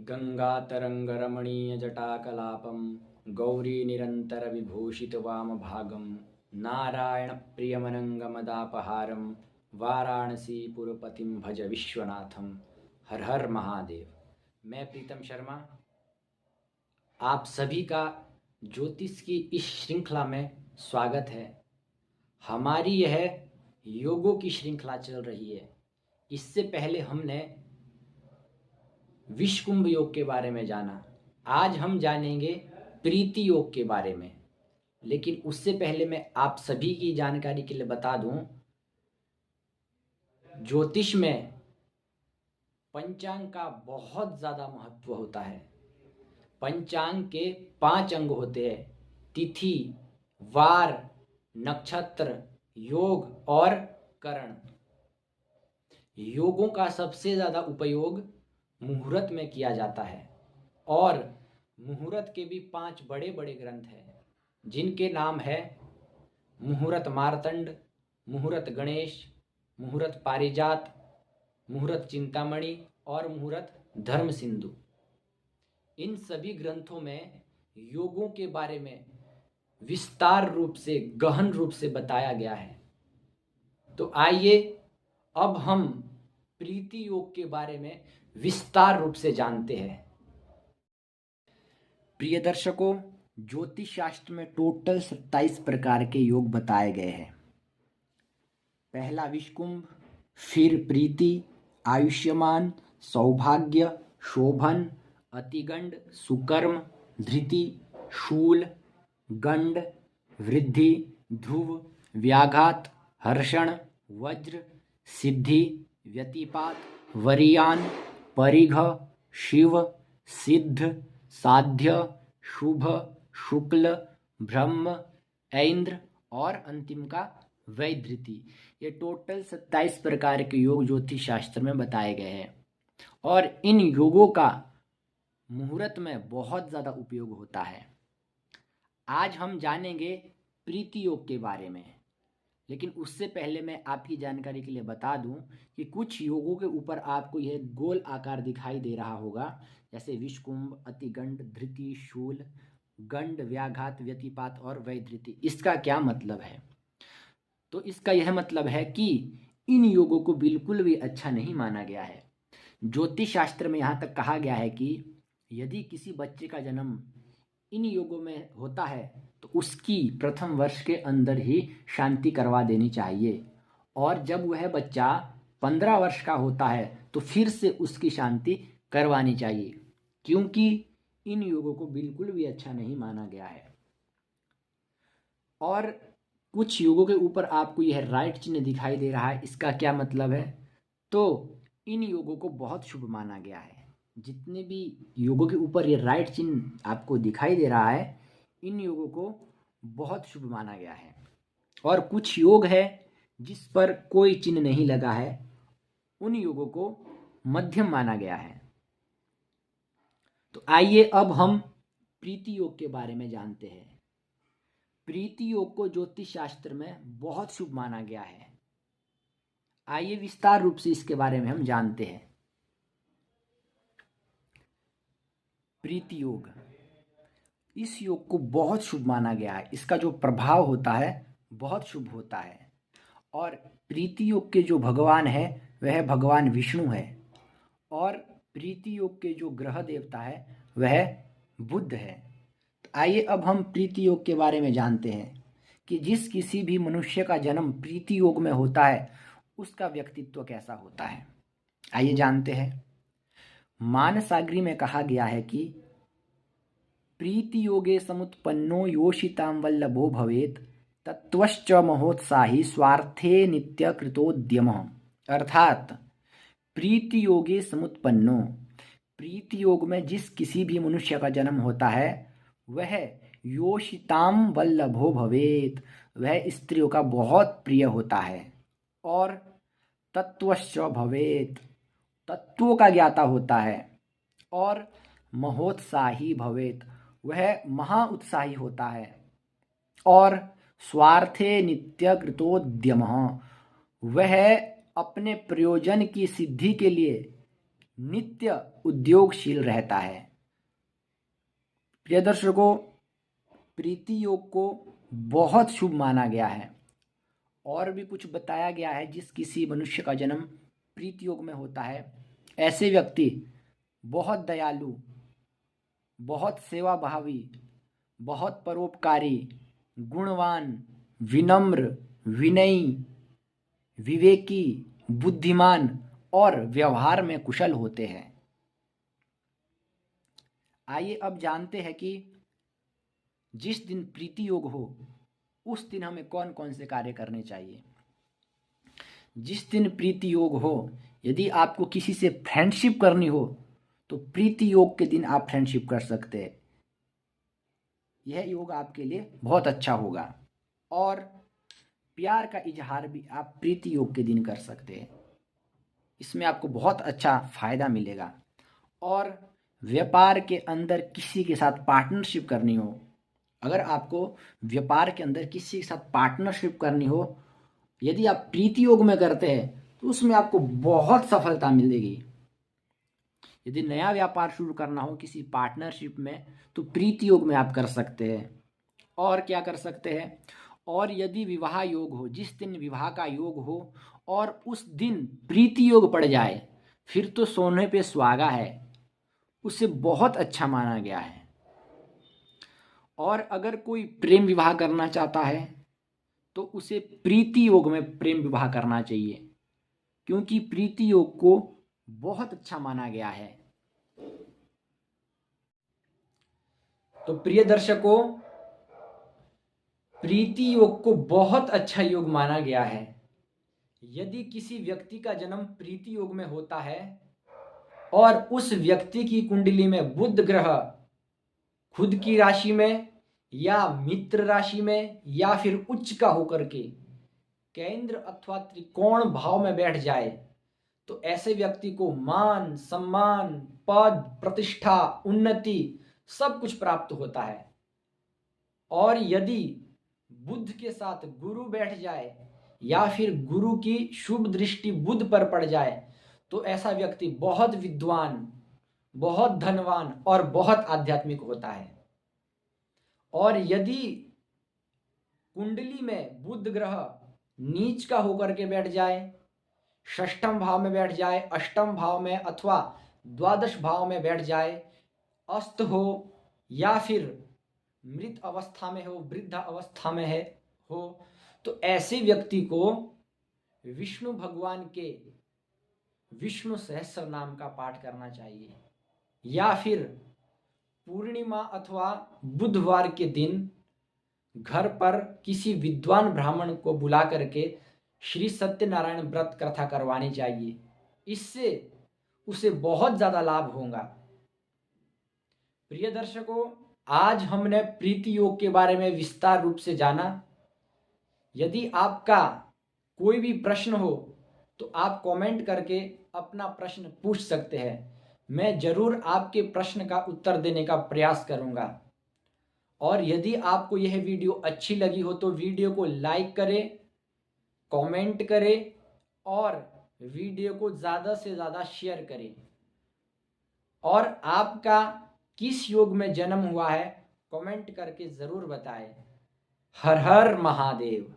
गङ्गातरङ्गरमणीयजटाकलापं गौरीनिरन्तरविभूषितवामभागं नारायणप्रियमनङ्गमदापहारं वाराणसीपुरपतिं भज विश्वनाथं। हर हर महादेव। मैं प्रीतम शर्मा आप सभी का ज्योतिष की इस श्रृंखला में स्वागत है। हमारी यह योगों की श्रृंखला चल रही है। इससे पहले हमने विश्वकुंभ योग के बारे में जाना। आज हम जानेंगे प्रीति योग के बारे में। लेकिन उससे पहले मैं आप सभी की जानकारी के लिए बता दूं, ज्योतिष में पंचांग का बहुत ज़्यादा महत्व होता है। पंचांग के 5 अंग होते हैं: तिथि, वार, नक्षत्र, योग और करण। योगों का सबसे ज़्यादा उपयोग मुहूर्त में किया जाता है और मुहूर्त के भी 5 बड़े बड़े ग्रंथ हैं, जिनके नाम है मुहूर्त मार्तंड, मुहूर्त गणेश, मुहूर्त पारिजात, मुहूर्त चिंतामणि और मुहूर्त धर्म सिंधु। इन सभी ग्रंथों में योगों के बारे में विस्तार रूप से, गहन रूप से बताया गया है। तो आइए अब हम प्रीति योग के बारे में विस्तार रूप से जानते हैं। प्रिय दर्शकों, ज्योतिष शास्त्र में टोटल 27 प्रकार के योग बताए गए हैं। पहला विश्वकुंभ, फिर प्रीति, आयुष्यमान, सौभाग्य, शोभन, अतिगंड, सुकर्म, धृति, शूल, गंड, वृद्धि, ध्रुव, व्याघात, हर्षण, वज्र, सिद्धि, व्यतिपात, वरीयान, परिघ, शिव, सिद्ध, साध्य, शुभ, शुक्ल, ब्रह्म, ऐन्द्र और अंतिम का वैधृति। ये टोटल 27 प्रकार के योग ज्योतिष शास्त्र में बताए गए हैं और इन योगों का मुहूर्त में बहुत ज़्यादा उपयोग होता है। आज हम जानेंगे प्रीति योग के बारे में, लेकिन उससे पहले मैं आपकी जानकारी के लिए बता दूं कि कुछ योगों के ऊपर आपको यह गोल आकार दिखाई दे रहा होगा, जैसे विश्वकुंभ, अतिगंड, धृति, शूल, गंड, व्याघात, व्यतिपात और वैधृति। इसका क्या मतलब है? तो इसका यह मतलब है कि इन योगों को बिल्कुल भी अच्छा नहीं माना गया है। ज्योतिष शास्त्र में यहाँ तक कहा गया है कि यदि किसी बच्चे का जन्म इन योगों में होता है तो उसकी प्रथम वर्ष के अंदर ही शांति करवा देनी चाहिए, और जब वह बच्चा 15 वर्ष का होता है तो फिर से उसकी शांति करवानी चाहिए, क्योंकि इन योगों को बिल्कुल भी अच्छा नहीं माना गया है। और कुछ योगों के ऊपर आपको यह राइट चिन्ह दिखाई दे रहा है। इसका क्या मतलब है? तो इन योगों को बहुत शुभ माना गया है। जितने भी योगों के ऊपर ये राइट चिन्ह आपको दिखाई दे रहा है, इन योगों को बहुत शुभ माना गया है। और कुछ योग है जिस पर कोई चिन्ह नहीं लगा है, उन योगों को मध्यम माना गया है। तो आइए अब हम प्रीति योग के बारे में जानते हैं। प्रीति योग को ज्योतिष शास्त्र में बहुत शुभ माना गया है। आइए विस्तार रूप से इसके बारे में हम जानते हैं। प्रीति योग, इस योग को बहुत शुभ माना गया है। इसका जो प्रभाव होता है बहुत शुभ होता है। और प्रीति योग के जो भगवान है वह भगवान विष्णु है, और प्रीति योग के जो ग्रह देवता है वह बुध है। तो आइए अब हम प्रीति योग के बारे में जानते हैं कि जिस किसी भी मनुष्य का जन्म प्रीति योग में होता है उसका व्यक्तित्व कैसा होता है। आइए जानते हैं। मानसागरी में कहा गया है कि प्रीति योगे समुत्पन्नो योषितां वल्लभो भवेत् तत्वश्च महोत्साही स्वार्थे नित्य कृतोद्यमः। अर्थात प्रीति योगे समुत्पन्नो, प्रीति योग में जिस किसी भी मनुष्य का जन्म होता है वह योषितां वल्लभो भवेत्, वह स्त्रियों का बहुत प्रिय होता है, और तत्वश्च भवेत्, तत्वों का ज्ञाता होता है, और महोत्साही भवेत्, वह महा उत्साही होता है, और स्वार्थे नित्य कृतोद्यमः, वह अपने प्रयोजन की सिद्धि के लिए नित्य उद्योगशील रहता है। प्रिय दर्शकों, प्रीति योग को बहुत शुभ माना गया है। और भी कुछ बताया गया है, जिस किसी मनुष्य का जन्म प्रीति योग में होता है, ऐसे व्यक्ति बहुत दयालु, बहुत सेवाभावी, बहुत परोपकारी, गुणवान, विनम्र, विनयी, विवेकी, बुद्धिमान और व्यवहार में कुशल होते हैं। आइए अब जानते हैं कि जिस दिन प्रीति योग हो उस दिन हमें कौन कौन से कार्य करने चाहिए। जिस दिन प्रीति योग हो, यदि आपको किसी से फ्रेंडशिप करनी हो तो प्रीति योग के दिन आप फ्रेंडशिप कर सकते हैं। यह योग आपके लिए बहुत अच्छा होगा। और प्यार का इजहार भी आप प्रीति योग के दिन कर सकते हैं। इसमें आपको बहुत अच्छा फायदा मिलेगा। और व्यापार के अंदर किसी के साथ पार्टनरशिप करनी हो, अगर आपको व्यापार के अंदर किसी के साथ पार्टनरशिप करनी हो, यदि आप प्रीति योग में करते हैं तो उसमें आपको बहुत सफलता मिलेगी। यदि नया व्यापार शुरू करना हो किसी पार्टनरशिप में तो प्रीति योग में आप कर सकते हैं। और क्या कर सकते हैं, और यदि विवाह योग हो, जिस दिन विवाह का योग हो और उस दिन प्रीति योग पड़ जाए, फिर तो सोने पे सुहागा है, उसे बहुत अच्छा माना गया है। और अगर कोई प्रेम विवाह करना चाहता है तो उसे प्रीति योग में प्रेम विवाह करना चाहिए, क्योंकि प्रीति योग को बहुत अच्छा माना गया है। तो प्रिय दर्शकों, प्रीति योग को बहुत अच्छा योग माना गया है। यदि किसी व्यक्ति का जन्म प्रीति योग में होता है और उस व्यक्ति की कुंडली में बुध ग्रह खुद की राशि में या मित्र राशि में या फिर उच्च का होकर के केंद्र अथवा त्रिकोण भाव में बैठ जाए तो ऐसे व्यक्ति को मान, सम्मान, पद, प्रतिष्ठा, उन्नति सब कुछ प्राप्त होता है। और यदि बुध के साथ गुरु बैठ जाए या फिर गुरु की शुभ दृष्टि बुध पर पड़ जाए तो ऐसा व्यक्ति बहुत विद्वान, बहुत धनवान और बहुत आध्यात्मिक होता है। और यदि कुंडली में बुध ग्रह नीच का होकर के बैठ जाए, षष्ठम भाव में बैठ जाए, अष्टम भाव में अथवा द्वादश भाव में बैठ जाए, अस्त हो या फिर मृत अवस्था में हो, वृद्ध अवस्था में है हो, तो ऐसे व्यक्ति को विष्णु भगवान के विष्णु सहस्त्र नाम का पाठ करना चाहिए। या फिर पूर्णिमा अथवा बुधवार के दिन घर पर किसी विद्वान ब्राह्मण को बुला करके श्री सत्यनारायण व्रत कथा करवानी चाहिए। इससे उसे बहुत ज़्यादा लाभ होगा। प्रिय दर्शकों, आज हमने प्रीति योग के बारे में विस्तार रूप से जाना। यदि आपका कोई भी प्रश्न हो तो आप कमेंट करके अपना प्रश्न पूछ सकते हैं। मैं जरूर आपके प्रश्न का उत्तर देने का प्रयास करूंगा। और यदि आपको यह वीडियो अच्छी लगी हो तो वीडियो को लाइक करें, कमेंट करें और वीडियो को ज़्यादा से ज़्यादा शेयर करें। और आपका किस योग में जन्म हुआ है कमेंट करके ज़रूर बताएं। हर हर महादेव।